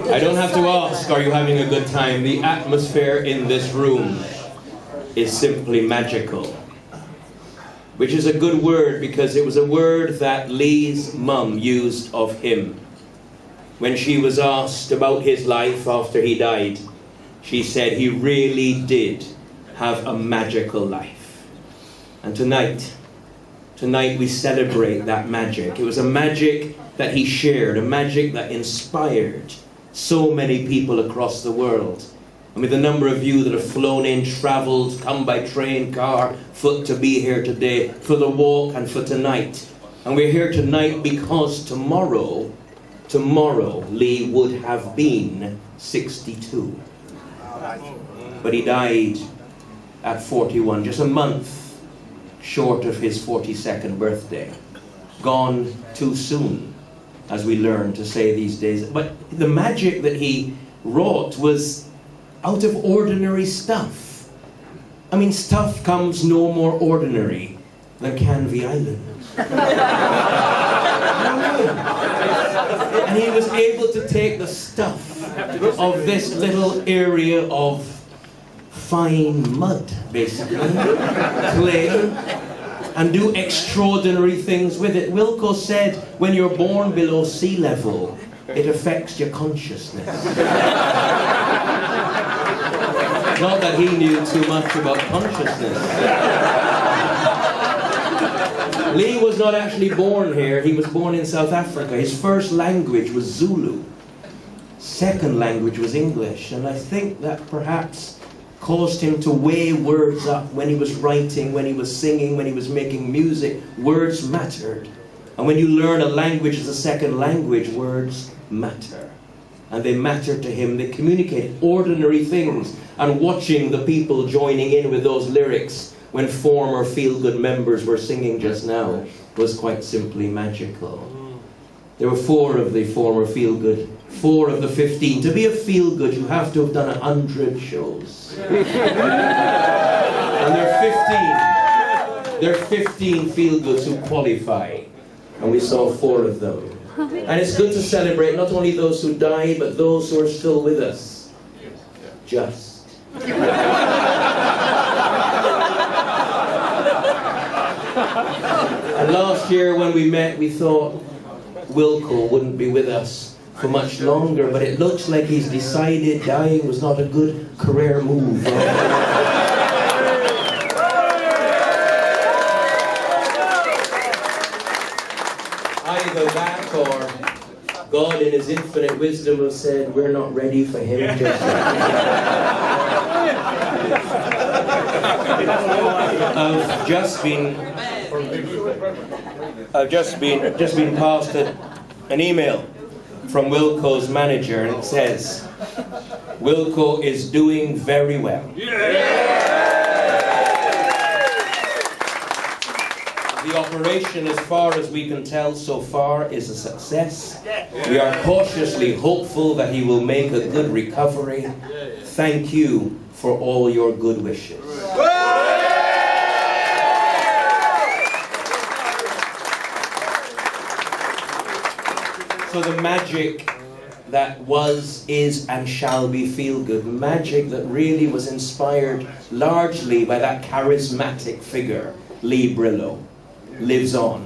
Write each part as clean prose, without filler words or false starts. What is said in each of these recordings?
I don't have to ask, are you having a good time? The atmosphere in this room is simply magical. Which is a good word because it was a word that Lee's mum used of him. When she was asked about his life after he died, she said he really did have a magical life. And tonight we celebrate that magic. It was a magic that he shared, a magic that inspired so many people across the world. I mean, the number of you that have flown in, traveled, come by train, car, foot to be here today, for the walk and for tonight. And we're here tonight because tomorrow, Lee would have been 62. But he died at 41, just a month short of his 42nd birthday. Gone too soon, as we learn to say these days. But the magic that he wrought was out of ordinary stuff. I mean, stuff comes no more ordinary than Canvey Island. And he was able to take the stuff of this little area of fine mud, basically, clay, and do extraordinary things with it. Wilco said, when you're born below sea level, it affects your consciousness. Not that he knew too much about consciousness. Lee was not actually born here. He was born in South Africa. His first language was Zulu. Second language was English. And I think that perhaps caused him to weigh words up when he was writing, when he was singing, when he was making music. Words mattered. And when you learn a language as a second language, words matter. And they mattered to him. They communicated ordinary things. And watching the people joining in with those lyrics when former feel-good members were singing just now was quite simply magical. There were 4 of the former feel-good, 4 of the 15. To be a feel-good, you have to have done 100 shows. And there are 15 feel-goods who qualify. And we saw 4 of them. And it's good to celebrate not only those who died, but those who are still with us. Just. And last year when we met, we thought Wilco wouldn't be with us for much longer, but it looks like he's decided dying was not a good career move. Either that or God in his infinite wisdom has said, we're not ready for him just yet. I've just been passed an email from Wilco's manager, and it says, Wilco is doing very well. The operation, as far as we can tell so far, is a success. We are cautiously hopeful that he will make a good recovery. Thank you for all your good wishes. So the magic that was, is, and shall be feel-good, magic that really was inspired largely by that charismatic figure, Lee Brilleaux, lives on.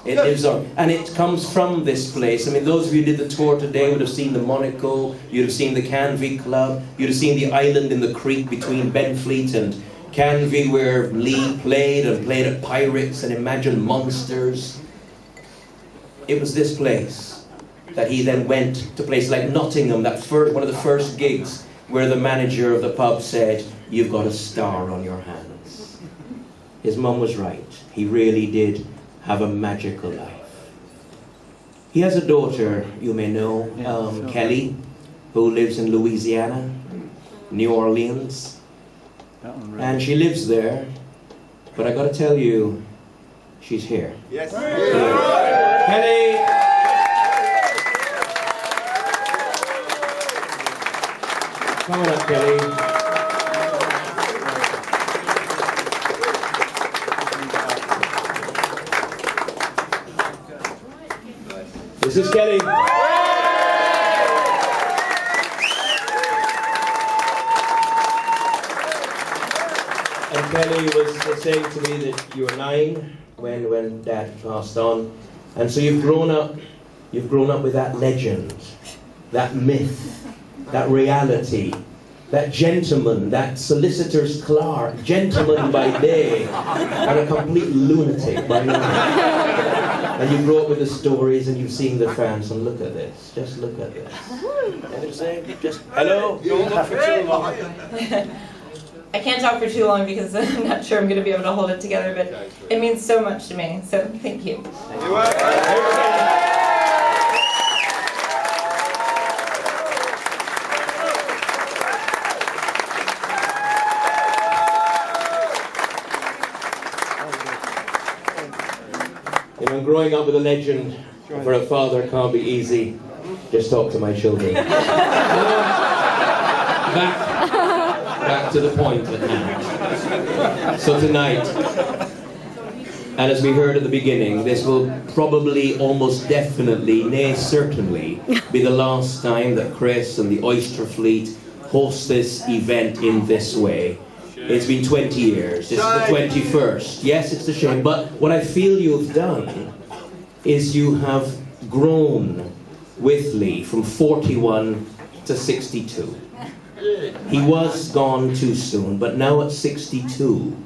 It lives on. And it comes from this place. I mean, those of you who did the tour today would have seen the Monaco, you'd have seen the Canvey Club, you'd have seen the island in the creek between Benfleet and Canvey where Lee played at Pirates and imagined monsters. It was this place that he then went to places like Nottingham, one of the first gigs where the manager of the pub said, you've got a star on your hands. His mum was right. He really did have a magical life. He has a daughter, you may know, Kelly, who lives in Louisiana, New Orleans. And she lives there, but I gotta tell you, she's here. Yes. Kelly! Come on up, Kelly. This is Kelly. Kelly was saying to me that you were 9 when Dad passed on, and so you've grown up with that legend, that myth, that reality, that gentleman, that solicitor's clerk, gentleman by day, and a complete lunatic by night. And you grew up with the stories and you've seen the fans, and look at this, just look at this. Just, hello? Don't talk for too long. I can't talk for too long because I'm not sure I'm going to be able to hold it together, but it means so much to me, so thank you. You know, growing up with a legend for a father can't be easy. Just talk to my children. Back to the point at hand. So tonight, and as we heard at the beginning, this will probably, almost definitely, nay certainly, be the last time that Chris and the Oyster Fleet host this event in this way. It's been 20 years. This is the 21st. Yes, it's a shame. But what I feel you've done is you have grown with Lee from 41 to 62. He was gone too soon, but now at 62,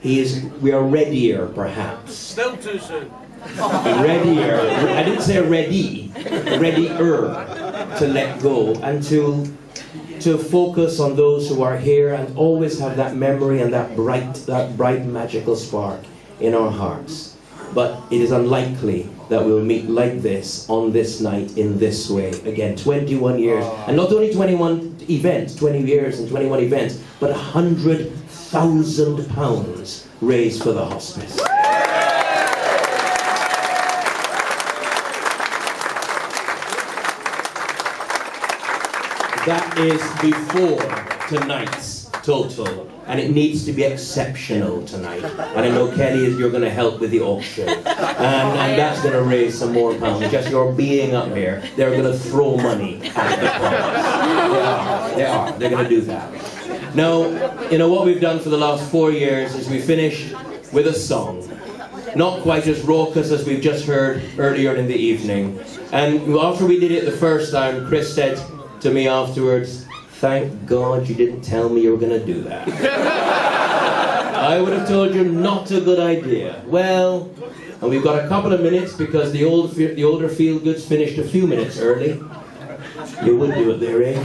we are readier, perhaps. Still too soon. Readier. I didn't say ready. Readier to let go and to focus on those who are here and always have that memory and that bright magical spark in our hearts. But it is unlikely that we'll meet like this on this night in this way. Again, 21 years. And not only 21 events, 20 years and 21 events, but £100,000 raised for the hospice. That is before tonight's total, and it needs to be exceptional tonight. And I know Kelly, you're going to help with the auction, and that's going to raise some more pounds. Just your being up here, they're going to throw money at the prize. They're going to do that. Now, you know what we've done for the last 4 years is we finished with a song. Not quite as raucous as we've just heard earlier in the evening. And after we did it the first time, Chris said to me afterwards, "Thank God you didn't tell me you were going to do that." I would have told you not a good idea. Well, and we've got a couple of minutes because the older Feel Goods finished a few minutes early. You would do it there, eh?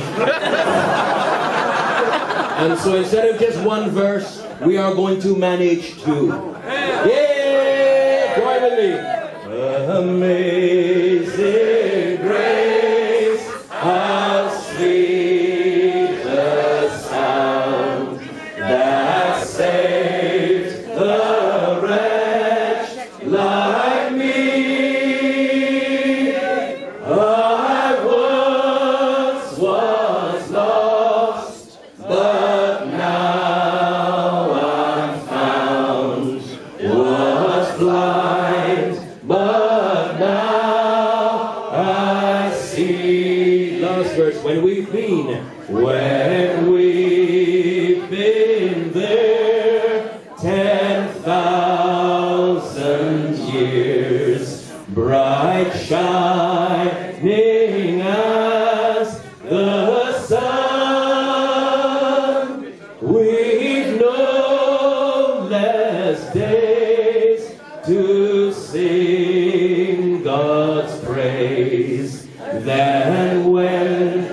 And so instead of just one verse, we are going to manage two. Yeah! Join with me. Amazing grace, how sweet the sound that saved the wretch like me. I once was lost, but now I'm found. Was blind, but now I see. Last verse. When we've been there 10,000 years, bright shining as the sun, we've no less days to sing God's praise than when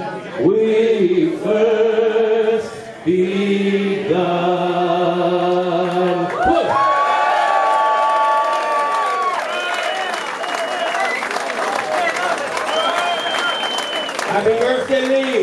we first begun. Whoa. Happy birthday, Lee!